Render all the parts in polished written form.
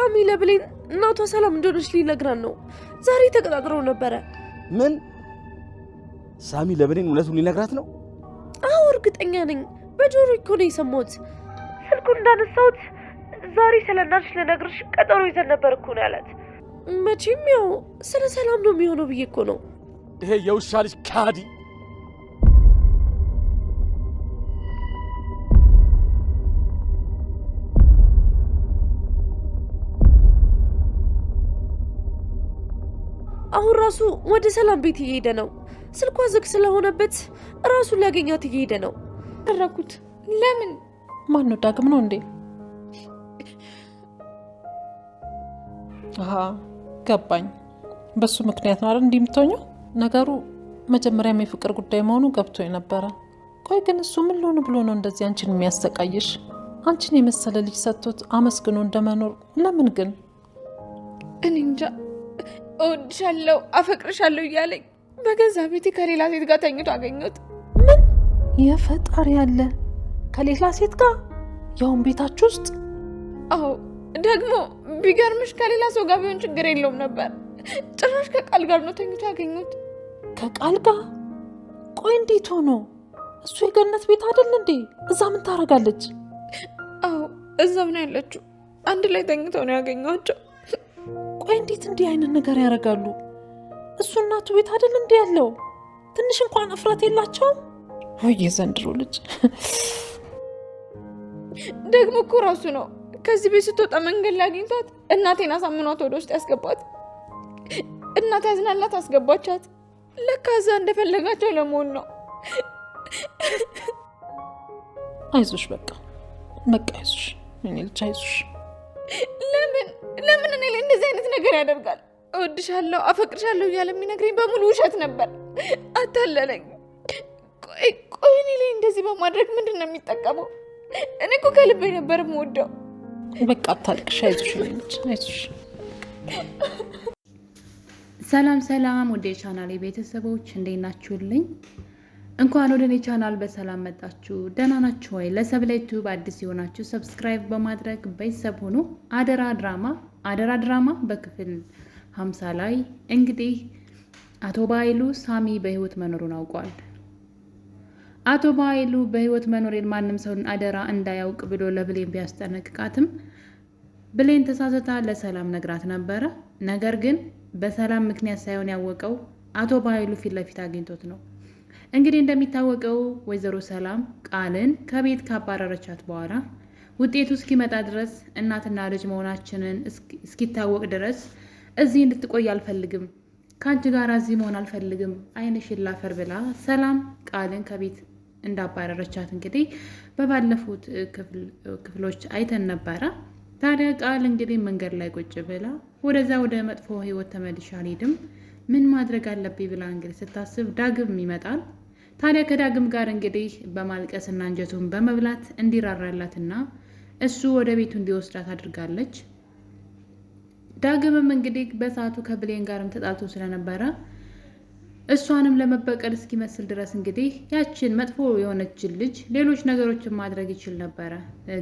ሳሚ ለብሌን እናቷ ሰላም እንደሆነች ሊነግረን ነው። ዛሬ ተቀጣጥረው ነበረ። ምን? ሳሚ ለብሌን እውነቱን ሊነግራት ነው? አዎ እርግጠኛ ነኝ። በጆሮ እኮ ነው የሰማሁት። ስልኩን እንዳነሳሁት ዛሬ ስለናትሽ ልነግርሽ ቀጠሮ ይዘን ነበር እኮ ነው ያላት። መቼም ያው ስለ ሰላም ነው የሚሆነው ብዬ እኮ ነው። ይሄ የውሻ ልጅ ካዲ። አሁን ራሱ ወደ ሰላም ቤት እየሄደ ነው። ስልኳ ዝግ ስለሆነበት ራሱን ሊያገኛት እየሄደ ነው። አደረኩት። ለምን? ማን ነው? ዳግም ነው እንዴ? አሃ ገባኝ። በሱ ምክንያት ነው አይደል እንዲህ የምትሆኚው? ነገሩ መጀመሪያም የፍቅር ጉዳይ መሆኑ ገብቶኝ ነበረ። ቆይ ግን እሱ ምን ሊሆን ብሎ ነው እንደዚህ አንቺን የሚያሰቃይሽ? አንቺን የመሰለ ልጅ ሰጥቶት አመስግኖ እንደመኖር ለምን ግን? እኔ እንጃ። እወድሻለሁ፣ አፈቅርሻለሁ እያለኝ በገዛ ቤቴ ከሌላ ሴት ጋር ተኝቶ አገኘሁት። ምን? የፈጣሪ ያለ ከሌላ ሴት ጋር ያውን ቤታችሁ ውስጥ? አዎ ደግሞ ቢገርምሽ ከሌላ ሰው ጋር ቢሆን ችግር የለውም ነበር። ጭራሽ ከቃል ጋር ነው ተኝቶ ያገኘሁት። ከቃል ጋር? ቆይ እንዴት ሆኖ? እሱ የገነት ቤት አይደል እንዴ? እዛ ምን ታረጋለች? አዎ እዛው ነው ያለችው። አንድ ላይ ተኝተው ነው ያገኘኋቸው። ቆይ እንዴት እንዲህ አይነት ነገር ያደርጋሉ? እሱ እናቱ ቤት አይደል እንዴ ያለው? ትንሽ እንኳን እፍረት የላቸውም? ወይ የዘንድሮ ልጅ ደግሞ እኮ ራሱ ነው ከዚህ ቤት ስትወጣ መንገድ ላይ አግኝቷት እናቴን አሳምኗት ወደ ውስጥ ያስገባት። እናት ያዝናላት አስገባቻት። ለካ እዛ እንደፈለጋቸው ለመሆን ነው። አይዞሽ በቃ አይዞሽ፣ እኔ ልጅ አይዞሽ። ለምን እኔ ላይ እንደዚህ አይነት ነገር ያደርጋል? እወድሻለሁ፣ አፈቅርሻለሁ እያለ የሚነግረኝ በሙሉ ውሸት ነበር። አታለለኝ። ቆይ እኔ ላይ እንደዚህ በማድረግ ምንድን ነው የሚጠቀመው? እኔ እኮ ከልቤ ነበር የምወደው። በቃ አታልቅሽ፣ አይዞሽ ልጅ አይዞሽ። ሰላም ወደ ቻናሌ ቤተሰቦች እንዴት ናችሁልኝ? እንኳን ወደ እኔ ቻናል በሰላም መጣችሁ። ደህና ናችሁ ወይ? ለሰብለ ዩቲዩብ አዲስ የሆናችሁ ሰብስክራይብ በማድረግ ቤተሰብ ሁኑ። አደራ ድራማ በክፍል 50 ላይ እንግዲህ አቶ ባይሉ ሳሚ በህይወት መኖሩን አውቋል። አቶ ባይሉ በህይወት መኖሬን ማንም ሰው አደራ እንዳያውቅ ብሎ ለብሌን ቢያስጠነቅቃትም ብሌን ተሳስታ ለሰላም ነግራት ነበረ። ነገር ግን በሰላም ምክንያት ሳይሆን ያወቀው አቶ ባይሉ ፊት ለፊት አግኝቶት ነው። እንግዲህ እንደሚታወቀው ወይዘሮ ሰላም ቃልን ከቤት ካባረረቻት በኋላ ውጤቱ እስኪመጣ ድረስ እናትና ልጅ መሆናችንን እስኪታወቅ ድረስ እዚህ እንድትቆይ አልፈልግም፣ ከአንቺ ጋር እዚህ መሆን አልፈልግም፣ ዓይንሽን ላፈር ብላ ሰላም ቃልን ከቤት እንዳባረረቻት እንግዲህ በባለፉት ክፍሎች አይተን ነበረ። ታዲያ ቃል እንግዲህ መንገድ ላይ ቁጭ ብላ ወደዛ ወደ መጥፎ ህይወት ተመልሼ አልሄድም፣ ምን ማድረግ አለብኝ ብላ እንግዲህ ስታስብ ዳግም ይመጣል። ታዲያ ከዳግም ጋር እንግዲህ በማልቀስና እንጀቱን በመብላት እንዲራራላትና እሱ ወደ ቤቱ እንዲወስዳት አድርጋለች። ዳግምም እንግዲህ በሰዓቱ ከብሌን ጋርም ተጣልቶ ስለነበረ እሷንም ለመበቀል እስኪመስል ድረስ እንግዲህ ያችን መጥፎ የሆነችን ልጅ ሌሎች ነገሮችን ማድረግ ይችል ነበረ።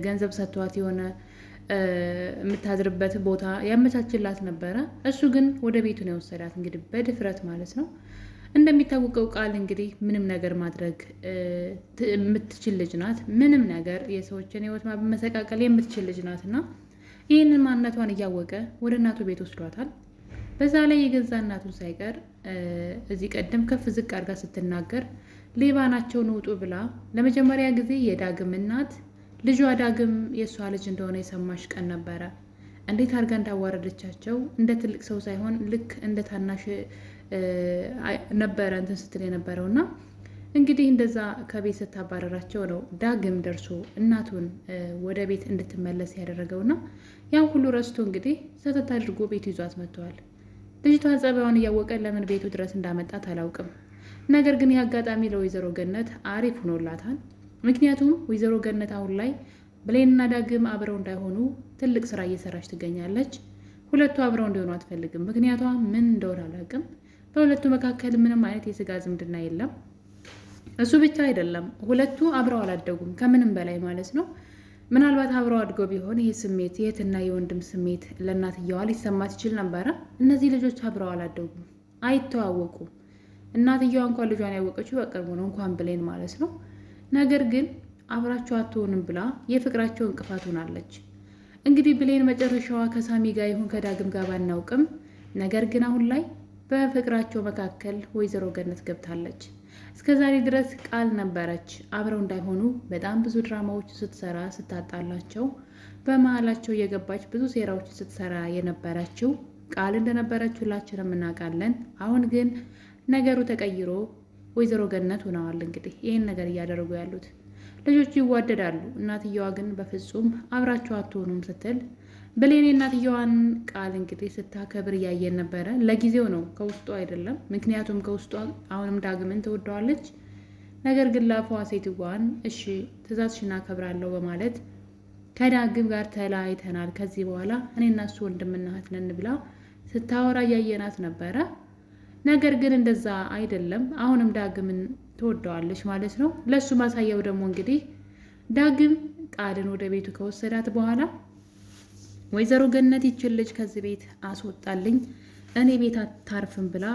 ገንዘብ ሰጥቷት የሆነ የምታድርበት ቦታ ያመቻችላት ነበረ። እሱ ግን ወደ ቤቱ ነው የወሰዳት እንግዲህ በድፍረት ማለት ነው። እንደሚታወቀው ቃል እንግዲህ ምንም ነገር ማድረግ የምትችል ልጅ ናት። ምንም ነገር የሰዎችን ህይወት መሰቃቀል የምትችል ልጅ ናት እና ይህንን ማንነቷን እያወቀ ወደ እናቱ ቤት ወስዷታል። በዛ ላይ የገዛ እናቱን ሳይቀር እዚህ ቀደም ከፍ ዝቅ አድርጋ ስትናገር ሌባ ናቸው ንውጡ ብላ ለመጀመሪያ ጊዜ የዳግም እናት ልጇ ዳግም የእሷ ልጅ እንደሆነ የሰማሽ ቀን ነበረ። እንዴት አድርጋ እንዳዋረደቻቸው እንደ ትልቅ ሰው ሳይሆን ልክ እንደ ታናሽ ነበረ እንትን ስትል የነበረውና እንግዲህ እንደዛ ከቤት ስታባረራቸው ነው ዳግም ደርሶ እናቱን ወደ ቤት እንድትመለስ ያደረገውና ያን ሁሉ ረስቶ እንግዲህ ሰተት አድርጎ ቤቱ ይዟት መጥተዋል። ልጅቷ ጸባዩን እያወቀ ለምን ቤቱ ድረስ እንዳመጣት አላውቅም። ነገር ግን ይህ አጋጣሚ ለወይዘሮ ገነት አሪፍ ሆኖላታል። ምክንያቱም ወይዘሮ ገነት አሁን ላይ ብሌንና ዳግም አብረው እንዳይሆኑ ትልቅ ስራ እየሰራች ትገኛለች። ሁለቱ አብረው እንዲሆኑ አትፈልግም። ምክንያቷ ምን እንደሆነ አላውቅም። በሁለቱ መካከል ምንም አይነት የስጋ ዝምድና የለም። እሱ ብቻ አይደለም፣ ሁለቱ አብረው አላደጉም ከምንም በላይ ማለት ነው። ምናልባት አብረው አድገው ቢሆን ይህ ስሜት የእህትና የወንድም ስሜት ለእናትየዋ ሊሰማት ይችል ነበረ። እነዚህ ልጆች አብረው አላደጉም፣ አይተዋወቁም። እናትየዋ እንኳን ልጇን ያወቀችው በቅርቡ ነው፣ እንኳን ብሌን ማለት ነው። ነገር ግን አብራቸው አትሆንም ብላ የፍቅራቸው እንቅፋት ሆናለች። እንግዲህ ብሌን መጨረሻዋ ከሳሚ ጋር ይሁን ከዳግም ጋር ባናውቅም፣ ነገር ግን አሁን ላይ በፍቅራቸው መካከል ወይዘሮ ገነት ገብታለች። እስከዛሬ ድረስ ቃል ነበረች አብረው እንዳይሆኑ በጣም ብዙ ድራማዎች ስትሰራ ስታጣላቸው፣ በመሀላቸው የገባች ብዙ ሴራዎች ስትሰራ የነበረችው ቃል እንደነበረች ሁላችንም እናውቃለን። አሁን ግን ነገሩ ተቀይሮ ወይዘሮ ገነት ሆነዋል። እንግዲህ ይህን ነገር እያደረጉ ያሉት ልጆቹ ይዋደዳሉ። እናትየዋ ግን በፍጹም አብራቸው አትሆኑም ስትል ብሌን እናትየዋን ቃል እንግዲህ ስታከብር እያየን ነበረ። ለጊዜው ነው፣ ከውስጡ አይደለም። ምክንያቱም ከውስጡ አሁንም ዳግምን ትወደዋለች። ነገር ግን ለአፏ ሴትዋን እሺ ትእዛዝሽን አከብራለሁ በማለት ከዳግም ጋር ተለያይተናል፣ ከዚህ በኋላ እኔና እሱ ወንድምና እህት ነን ብላ ስታወራ እያየናት ነበረ። ነገር ግን እንደዛ አይደለም። አሁንም ዳግምን ትወደዋለች ማለት ነው። ለሱ ማሳያው ደግሞ እንግዲህ ዳግም ቃልን ወደ ቤቱ ከወሰዳት በኋላ ወይዘሮ ገነት ይችን ልጅ ከዚህ ቤት አስወጣልኝ፣ እኔ ቤት አታርፍም ብላ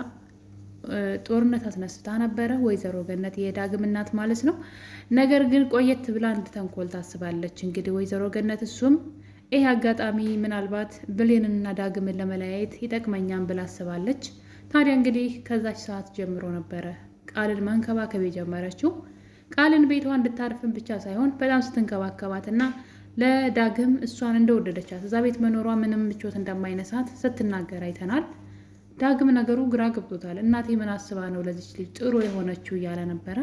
ጦርነት አስነስታ ነበረ። ወይዘሮ ገነት የዳግም እናት ማለት ነው። ነገር ግን ቆየት ብላ አንድ ተንኮል ታስባለች እንግዲህ ወይዘሮ ገነት። እሱም ይህ አጋጣሚ ምናልባት ብሌንንና ዳግምን ለመለያየት ይጠቅመኛን ብላ አስባለች። ታዲያ እንግዲህ ከዛች ሰዓት ጀምሮ ነበረ ቃልን መንከባከብ የጀመረችው። ቃልን ቤቷ እንድታርፍን ብቻ ሳይሆን በጣም ስትንከባከባትና ለዳግም እሷን እንደወደደቻት እዛ ቤት መኖሯ ምንም ምቾት እንደማይነሳት ስትናገር አይተናል። ዳግም ነገሩ ግራ ገብቶታል። እናቴ ምን አስባ ነው ለዚች ልጅ ጥሩ የሆነችው እያለ ነበረ።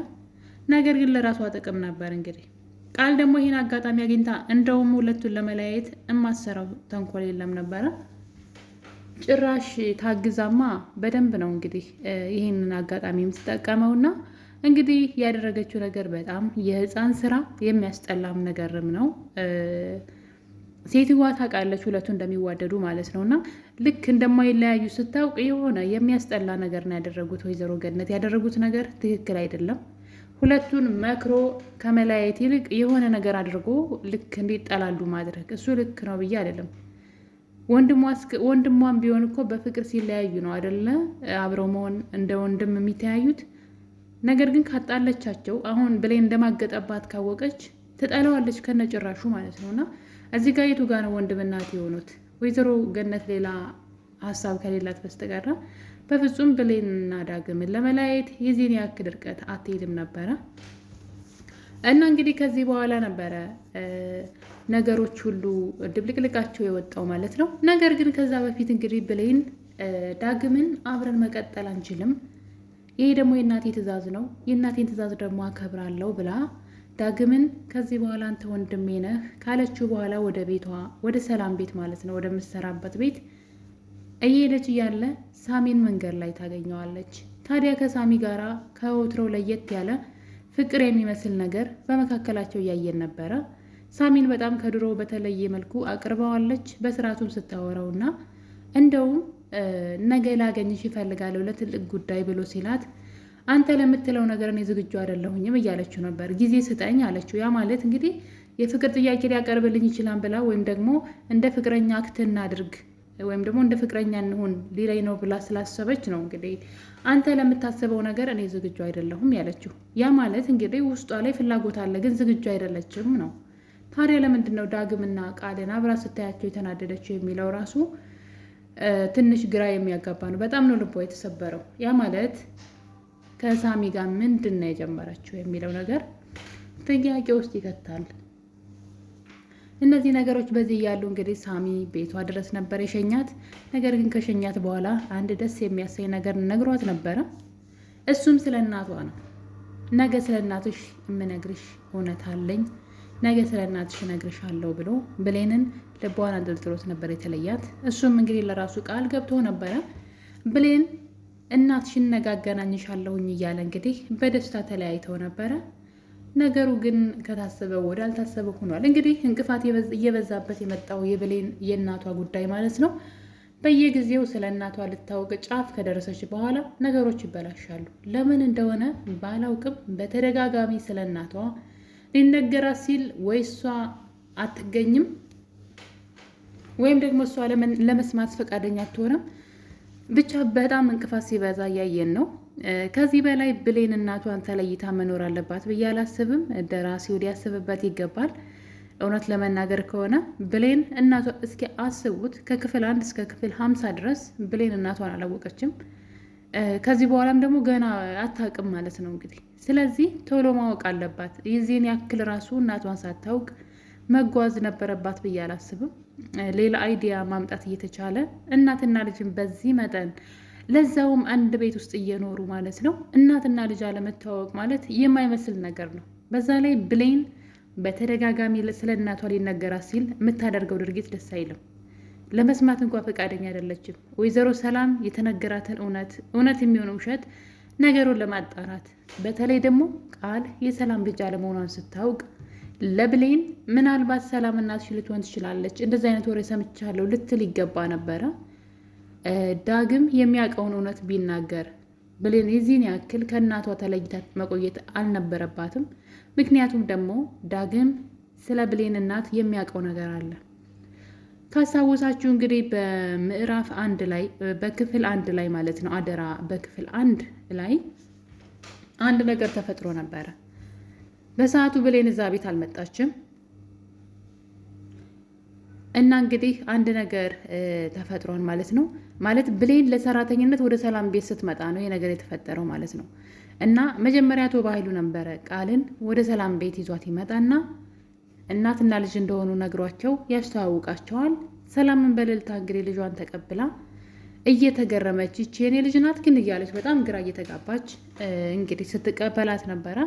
ነገር ግን ለራሷ ጥቅም ነበር። እንግዲህ ቃል ደግሞ ይህን አጋጣሚ አግኝታ እንደውም ሁለቱን ለመለያየት የማሰራው ተንኮል የለም ነበረ። ጭራሽ ታግዛማ በደንብ ነው እንግዲህ ይህንን አጋጣሚ የምትጠቀመውና እንግዲህ ያደረገችው ነገር በጣም የህፃን ስራ የሚያስጠላም ነገርም ነው። ሴትዋ ታውቃለች ሁለቱ እንደሚዋደዱ ማለት ነው። እና ልክ እንደማይለያዩ ስታውቅ የሆነ የሚያስጠላ ነገር ነው ያደረጉት። ወይዘሮ ገነት ያደረጉት ነገር ትክክል አይደለም። ሁለቱን መክሮ ከመለያየት ይልቅ የሆነ ነገር አድርጎ ልክ እንዲጠላሉ ማድረግ እሱ ልክ ነው ብዬ አይደለም። ወንድሟም ቢሆን እኮ በፍቅር ሲለያዩ ነው አይደለ አብረው መሆን እንደ ወንድም የሚተያዩት። ነገር ግን ካጣለቻቸው አሁን ብሌን እንደማገጠባት ካወቀች ትጠለዋለች ከነጭራሹ ማለት ነው። እና እዚህ ጋር የቱ ጋር ነው ወንድምናት የሆኑት? ወይዘሮ ገነት ሌላ ሀሳብ ከሌላት በስተቀር በፍጹም ብሌንና ዳግምን ለመለያየት የዚህን ያክል ርቀት አትሄድም ነበረ። እና እንግዲህ ከዚህ በኋላ ነበረ ነገሮች ሁሉ ድብልቅልቃቸው የወጣው ማለት ነው። ነገር ግን ከዛ በፊት እንግዲህ ብሌን ዳግምን አብረን መቀጠል አንችልም፣ ይሄ ደግሞ የእናቴ ትእዛዝ ነው፣ የእናቴን ትእዛዝ ደግሞ አከብራለሁ ብላ ዳግምን ከዚህ በኋላ አንተ ወንድሜ ነህ ካለችው በኋላ ወደ ቤቷ ወደ ሰላም ቤት ማለት ነው ወደምትሰራበት ቤት እየሄደች እያለ ሳሚን መንገድ ላይ ታገኘዋለች። ታዲያ ከሳሚ ጋራ ከወትሮው ለየት ያለ ፍቅር የሚመስል ነገር በመካከላቸው እያየን ነበረ። ሳሚን በጣም ከድሮ በተለየ መልኩ አቅርበዋለች በስርዓቱም ስታወራውና እንደውም ነገ ላገኝሽ ይፈልጋለሁ ለትልቅ ጉዳይ ብሎ ሲላት አንተ ለምትለው ነገር እኔ ዝግጁ አይደለሁኝም እያለችው ነበር። ጊዜ ስጠኝ አለችው። ያ ማለት እንግዲህ የፍቅር ጥያቄ ሊያቀርብልኝ ይችላል ብላ ወይም ደግሞ እንደ ፍቅረኛ አክት እናድርግ ወይም ደግሞ እንደ ፍቅረኛ እንሁን ሊላይ ነው ብላ ስላሰበች ነው እንግዲህ አንተ ለምታስበው ነገር እኔ ዝግጁ አይደለሁም ያለችው። ያ ማለት እንግዲህ ውስጧ ላይ ፍላጎት አለ ግን ዝግጁ አይደለችም ነው። ታዲያ ለምንድን ነው ዳግምና ቃልን አብራ ስታያቸው የተናደደችው የሚለው ራሱ ትንሽ ግራ የሚያጋባ ነው። በጣም ነው ልቧ የተሰበረው። ያ ማለት ከሳሚ ጋር ምንድን ነው የጀመረችው የሚለው ነገር ጥያቄ ውስጥ ይከታል። እነዚህ ነገሮች በዚህ ያሉ እንግዲህ ሳሚ ቤቷ ድረስ ነበር የሸኛት። ነገር ግን ከሸኛት በኋላ አንድ ደስ የሚያሳይ ነገር ነግሯት ነበረ። እሱም ስለ እናቷ ነው። ነገ ስለ እናትሽ የምነግርሽ እውነት አለኝ፣ ነገ ስለ እናትሽ እነግርሻለሁ ብሎ ብሌንን ልቧን አንጠልጥሎት ነበር የተለያት። እሱም እንግዲህ ለራሱ ቃል ገብቶ ነበረ ብሌን እናትሽን ነገ አገናኝሻለሁኝ እያለ እንግዲህ በደስታ ተለያይተው ነበረ። ነገሩ ግን ከታሰበው ወደ አልታሰበው ሆኗል። እንግዲህ እንቅፋት እየበዛበት የመጣው የብሌን የእናቷ ጉዳይ ማለት ነው። በየጊዜው ስለ እናቷ ልታወቅ ጫፍ ከደረሰች በኋላ ነገሮች ይበላሻሉ። ለምን እንደሆነ ባላውቅም በተደጋጋሚ ስለ እናቷ ሊነገራት ሲል ወይ እሷ አትገኝም ወይም ደግሞ እሷ ለመስማት ፈቃደኛ አትሆንም። ብቻ በጣም እንቅፋት ሲበዛ እያየን ነው። ከዚህ በላይ ብሌን እናቷን ተለይታ መኖር አለባት ብዬ አላስብም። ደራሲው ሊያስብበት ይገባል። እውነት ለመናገር ከሆነ ብሌን እናቷ እስኪ አስቡት፣ ከክፍል 1 እስከ ክፍል 50 ድረስ ብሌን እናቷን አላወቀችም። ከዚህ በኋላም ደግሞ ገና አታውቅም ማለት ነው እንግዲህ። ስለዚህ ቶሎ ማወቅ አለባት። የዚህን ያክል ራሱ እናቷን ሳታውቅ መጓዝ ነበረባት ብዬ አላስብም። ሌላ አይዲያ ማምጣት እየተቻለ እናትና ልጅን በዚህ መጠን ለዛውም አንድ ቤት ውስጥ እየኖሩ ማለት ነው። እናትና ልጅ አለመተዋወቅ ማለት የማይመስል ነገር ነው። በዛ ላይ ብሌን በተደጋጋሚ ስለ እናቷ ሊነገራት ሲል የምታደርገው ድርጊት ደስ አይልም። ለመስማት እንኳ ፈቃደኛ አይደለችም። ወይዘሮ ሰላም የተነገራትን እውነት የሚሆን ውሸት ነገሩን ለማጣራት በተለይ ደግሞ ቃል የሰላም ልጅ አለመሆኗን ስታውቅ ለብሌን ምናልባት ሰላም እናትሽ ልትሆን ትችላለች፣ እንደዚህ አይነት ወሬ ሰምቻለሁ ልትል ይገባ ነበረ። ዳግም የሚያውቀውን እውነት ቢናገር ብሌን የዚህን ያክል ከእናቷ ተለይታ መቆየት አልነበረባትም። ምክንያቱም ደግሞ ዳግም ስለ ብሌን እናት የሚያውቀው ነገር አለ። ካስታወሳችሁ እንግዲህ በምዕራፍ 1 ላይ በክፍል 1 ላይ ማለት ነው አደራ በክፍል 1 ላይ አንድ ነገር ተፈጥሮ ነበረ። በሰዓቱ ብሌን እዛ ቤት አልመጣችም እና እንግዲህ አንድ ነገር ተፈጥሯል ማለት ነው። ማለት ብሌን ለሰራተኝነት ወደ ሰላም ቤት ስትመጣ ነው ይሄ ነገር የተፈጠረው ማለት ነው። እና መጀመሪያ አቶ ባህሉ ነበረ ቃልን ወደ ሰላም ቤት ይዟት ይመጣና እናትና ልጅ እንደሆኑ ነግሯቸው ያስተዋውቃቸዋል። ሰላምን በእልልታ እንግዲህ ልጇን ተቀብላ እየተገረመች ይቺ የኔ ልጅ ናት ግን እያለች በጣም ግራ እየተጋባች እንግዲህ ስትቀበላት ነበረ።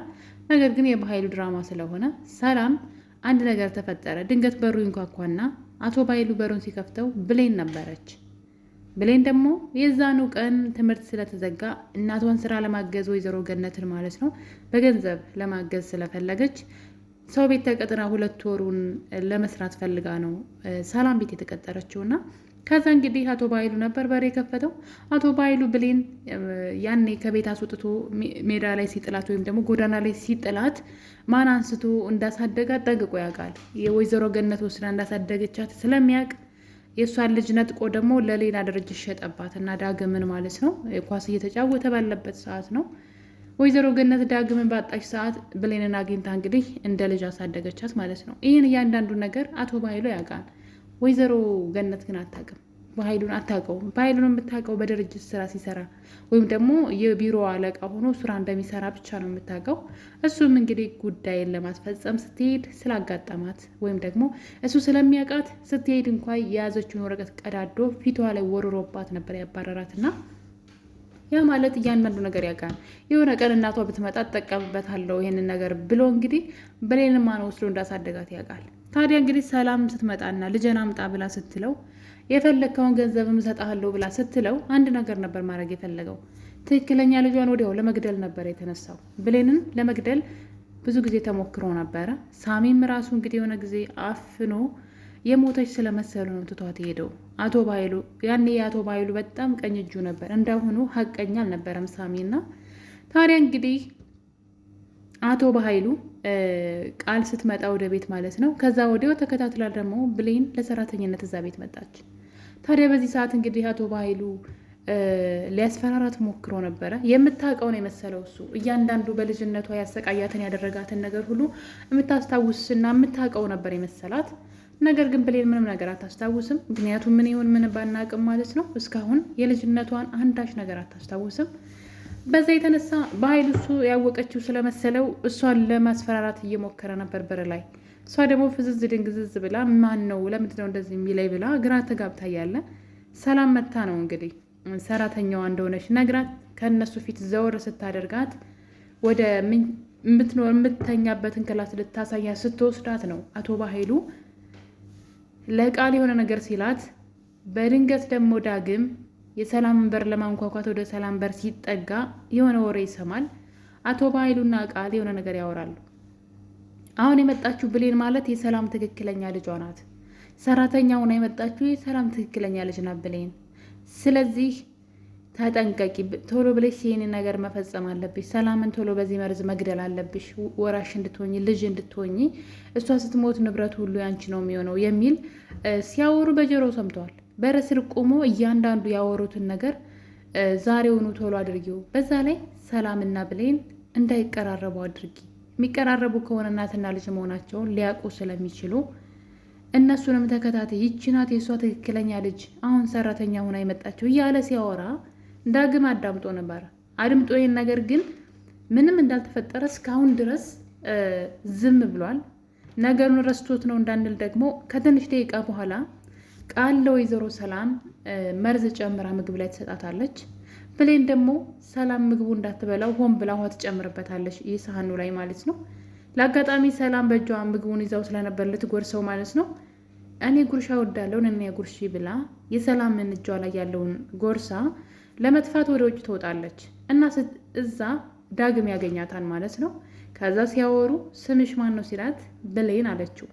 ነገር ግን የባህሉ ድራማ ስለሆነ ሰላም አንድ ነገር ተፈጠረ። ድንገት በሩ ይንኳኳና አቶ ባህሉ በሩን ሲከፍተው ብሌን ነበረች። ብሌን ደግሞ የዛኑ ቀን ትምህርት ስለተዘጋ እናቷን ስራ ለማገዝ ወይዘሮ ገነትን ማለት ነው በገንዘብ ለማገዝ ስለፈለገች ሰው ቤት ተቀጥራ 2 ወሩን ለመስራት ፈልጋ ነው ሰላም ቤት የተቀጠረችውና ከዛ እንግዲህ አቶ ባይሉ ነበር በር የከፈተው። አቶ ባይሉ ብሌን ያኔ ከቤት አስወጥቶ ሜዳ ላይ ሲጥላት ወይም ደግሞ ጎዳና ላይ ሲጥላት ማን አንስቶ እንዳሳደጋት ጠንቅቆ ያውቃል። የወይዘሮ ገነት ወስዳ እንዳሳደገቻት ስለሚያውቅ የእሷን ልጅ ነጥቆ ደግሞ ለሌላ ድርጅት ሸጠባት እና ዳግምን ማለት ነው ኳስ እየተጫወተ ባለበት ሰዓት ነው ወይዘሮ ገነት ዳግምን ባጣች ሰዓት ብሌንን አግኝታ እንግዲህ እንደ ልጅ አሳደገቻት ማለት ነው። ይህን እያንዳንዱ ነገር አቶ ባይሉ ያውቃል። ወይዘሮ ገነት ግን አታውቅም። በኃይሉን አታውቀውም። በኃይሉን የምታውቀው በድርጅት ስራ ሲሰራ ወይም ደግሞ የቢሮ አለቃ ሆኖ ስራ እንደሚሰራ ብቻ ነው የምታውቀው። እሱም እንግዲህ ጉዳይን ለማስፈጸም ስትሄድ ስላጋጠማት ወይም ደግሞ እሱ ስለሚያውቃት ስትሄድ እንኳ የያዘችውን ወረቀት ቀዳዶ ፊቷ ላይ ወርሮባት ነበር ያባረራትና ያ ማለት እያንዳንዱ ነገር ያውቃል። የሆነ ቀን እናቷ ብትመጣ ትጠቀምበታለሁ ይሄንን ነገር ብሎ እንግዲህ በሌልን ማን ወስዶ እንዳሳደጋት ያውቃል። ታዲያ እንግዲህ ሰላም ስትመጣና ልጄን አምጣ ብላ ስትለው የፈለግከውን ገንዘብም እሰጥሃለሁ ብላ ስትለው አንድ ነገር ነበር ማድረግ የፈለገው። ትክክለኛ ልጇን ወዲያው ለመግደል ነበር የተነሳው። ብሌንን ለመግደል ብዙ ጊዜ ተሞክሮ ነበረ። ሳሚም ራሱ እንግዲህ የሆነ ጊዜ አፍኖ የሞተች ስለመሰሉ ነው ትቷት ሄደው። አቶ ባይሉ ያኔ የአቶ ባይሉ በጣም ቀኝ እጁ ነበር። እንዳሁኑ ሀቀኛ አልነበረም ሳሚና። ታዲያ እንግዲህ አቶ ባይሉ ቃል ስትመጣ ወደ ቤት ማለት ነው ከዛ ወዲያው ተከታትላ ደግሞ ብሌን ለሰራተኝነት እዛ ቤት መጣች። ታዲያ በዚህ ሰዓት እንግዲህ አቶ ባይሉ ሊያስፈራራት ሞክሮ ነበረ። የምታውቀውን የመሰለው እሱ እያንዳንዱ በልጅነቷ ያሰቃያትን ያደረጋትን ነገር ሁሉ የምታስታውስና የምታውቀው ነበር የመሰላት። ነገር ግን ብሌን ምንም ነገር አታስታውስም። ምክንያቱም ምን ይሁን ምን ባናቅም ማለት ነው እስካሁን የልጅነቷን አንዳች ነገር አታስታውስም። በዛ የተነሳ በኃይል እሱ ያወቀችው ስለመሰለው እሷን ለማስፈራራት እየሞከረ ነበር በር ላይ። እሷ ደግሞ ፍዝዝ ድንግዝዝ ብላ ማን ነው ለምንድን ነው እንደዚህ የሚለኝ ብላ ግራ ተጋብታ ያለ ሰላም መታ ነው እንግዲህ ሰራተኛዋ እንደሆነች ነግራት ከእነሱ ፊት ዘወር ስታደርጋት ወደ የምትተኛበትን ክላስ ልታሳያ ስትወስዳት ነው አቶ ባይሉ ለቃል የሆነ ነገር ሲላት። በድንገት ደግሞ ዳግም የሰላምን በር ለማንኳኳት ወደ ሰላም በር ሲጠጋ የሆነ ወሬ ይሰማል። አቶ ባይሉና ቃል የሆነ ነገር ያወራሉ። አሁን የመጣችው ብሌን ማለት የሰላም ትክክለኛ ልጇ ናት። ሰራተኛውን የመጣችው የሰላም ትክክለኛ ልጅ ናት ብሌን። ስለዚህ ተጠንቀቂ፣ ቶሎ ብለሽ ይህን ነገር መፈጸም አለብሽ። ሰላምን ቶሎ በዚህ መርዝ መግደል አለብሽ፣ ወራሽ እንድትሆኝ ልጅ እንድትሆኝ፣ እሷ ስትሞት ንብረት ሁሉ ያንቺ ነው የሚሆነው የሚል ሲያወሩ በጆሮ ሰምተዋል። በር ስር ቆሞ እያንዳንዱ ያወሩትን ነገር ዛሬውኑ ቶሎ አድርጊው። በዛ ላይ ሰላምና ብሌን እንዳይቀራረቡ አድርጊ። የሚቀራረቡ ከሆነ እናትና ልጅ መሆናቸውን ሊያውቁ ስለሚችሉ እነሱንም ተከታታይ ይቺ ናት የእሷ ትክክለኛ ልጅ አሁን ሰራተኛ ሆና የመጣችው እያለ ሲያወራ ዳግም አዳምጦ ነበር። አድምጦ ይህን ነገር ግን ምንም እንዳልተፈጠረ እስካሁን ድረስ ዝም ብሏል። ነገሩን ረስቶት ነው እንዳንል ደግሞ ከትንሽ ደቂቃ በኋላ ቃል ለወይዘሮ ሰላም መርዝ ጨምራ ምግብ ላይ ትሰጣታለች። ብሌን ደግሞ ሰላም ምግቡ እንዳትበላው ሆን ብላ ውሃ ትጨምርበታለች፣ ይህ ሳህኑ ላይ ማለት ነው። ለአጋጣሚ ሰላም በእጇ ምግቡን ይዛው ስለነበር ልትጎርሰው ማለት ነው። እኔ ጉርሻ ወዳለውን እኔ ጉርሺ ብላ የሰላምን እጇ ላይ ያለውን ጎርሳ ለመጥፋት ወደ ውጭ ትወጣለች እና እዛ ዳግም ያገኛታል ማለት ነው። ከዛ ሲያወሩ ስምሽ ማን ነው ሲላት ብሌን አለችው።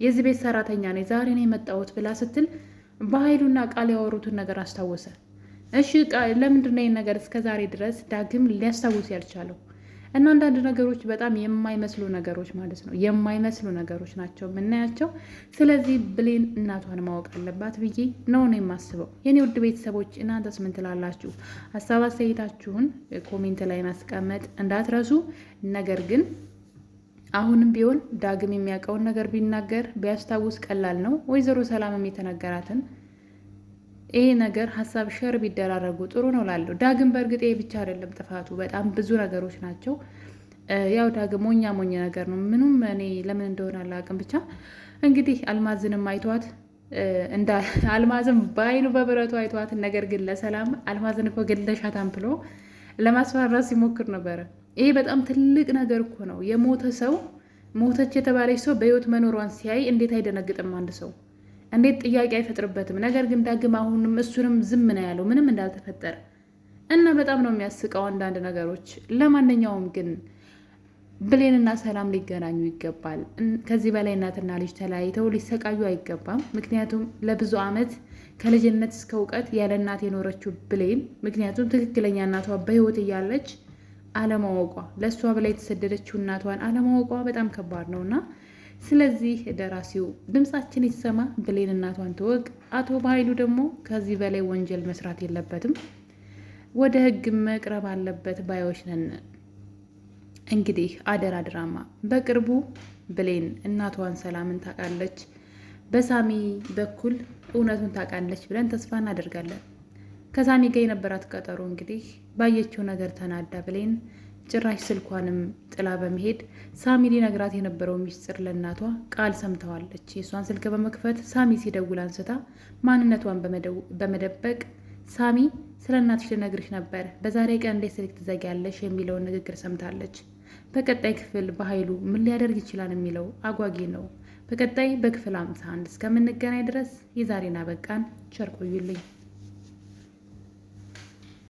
የዚህ ቤት ሰራተኛ ነኝ ዛሬ ነው የመጣሁት ብላ ስትል በኃይሉና ቃል ያወሩትን ነገር አስታወሰ። እሺ ለምንድን ነው ይህን ነገር እስከ ዛሬ ድረስ ዳግም ሊያስታውስ ያልቻለው? እና አንዳንድ ነገሮች በጣም የማይመስሉ ነገሮች ማለት ነው የማይመስሉ ነገሮች ናቸው የምናያቸው። ስለዚህ ብሌን እናቷን ማወቅ አለባት ብዬ ነው የማስበው። የኔ ውድ ቤተሰቦች እናንተስ ምን ትላላችሁ? ሀሳብ አስተያየታችሁን ኮሜንት ላይ ማስቀመጥ እንዳትረሱ። ነገር ግን አሁንም ቢሆን ዳግም የሚያውቀውን ነገር ቢናገር ቢያስታውስ ቀላል ነው። ወይዘሮ ሰላምም የተነገራትን ይሄ ነገር ሀሳብ ሸር ቢደራረጉ ጥሩ ነው ላለሁ። ዳግም በእርግጥ ይሄ ብቻ አይደለም ጥፋቱ፣ በጣም ብዙ ነገሮች ናቸው። ያው ዳግም ሞኛ ነገር ነው። ምኑም እኔ ለምን እንደሆነ አላውቅም። ብቻ እንግዲህ አልማዝንም አይቷት አልማዝም በአይኑ በብረቱ አይቷት፣ ነገር ግን ለሰላም አልማዝን እኮ ገድለሻታን ብሎ ለማስፈራራት ሲሞክር ነበረ። ይሄ በጣም ትልቅ ነገር እኮ ነው። የሞተ ሰው ሞተች የተባለች ሰው በህይወት መኖሯን ሲያይ እንዴት አይደነግጥም? አንድ ሰው እንዴት ጥያቄ አይፈጥርበትም? ነገር ግን ዳግም አሁንም እሱንም ዝም ነው ያለው ምንም እንዳልተፈጠረ እና በጣም ነው የሚያስቀው አንዳንድ ነገሮች። ለማንኛውም ግን ብሌንና ሰላም ሊገናኙ ይገባል። ከዚህ በላይ እናትና ልጅ ተለያይተው ሊሰቃዩ አይገባም። ምክንያቱም ለብዙ ዓመት ከልጅነት እስከ እውቀት ያለ እናት የኖረችው ብሌን፣ ምክንያቱም ትክክለኛ እናቷ በህይወት እያለች አለማወቋ፣ ለእሷ በላይ የተሰደደችው እናቷን አለማወቋ በጣም ከባድ ነውና ስለዚህ ደራሲው ድምጻችን ይሰማ፣ ብሌን እናቷን ትወቅ። አቶ በኃይሉ ደግሞ ከዚህ በላይ ወንጀል መስራት የለበትም፣ ወደ ህግ መቅረብ አለበት ባዮች ነን። እንግዲህ አደራ ድራማ በቅርቡ ብሌን እናቷን ሰላምን ታውቃለች፣ በሳሚ በኩል እውነቱን ታውቃለች ብለን ተስፋ እናደርጋለን። ከሳሚ ጋር የነበራት ቀጠሮ እንግዲህ ባየችው ነገር ተናዳ ብሌን ጭራሽ ስልኳንም ጥላ በመሄድ ሳሚ ሊነግራት የነበረው ሚስጥር ለእናቷ ቃል ሰምተዋለች። የእሷን ስልክ በመክፈት ሳሚ ሲደውል አንስታ ማንነቷን በመደበቅ ሳሚ ስለ እናትሽ ልነግርሽ ነበር፣ በዛሬ ቀን እንዴት ስልክ ትዘጊያለሽ የሚለውን ንግግር ሰምታለች። በቀጣይ ክፍል በኃይሉ ምን ሊያደርግ ይችላል የሚለው አጓጊ ነው። በቀጣይ በክፍል 51 እስከምንገናኝ ድረስ የዛሬን አበቃን። ቸር ቆዩልኝ።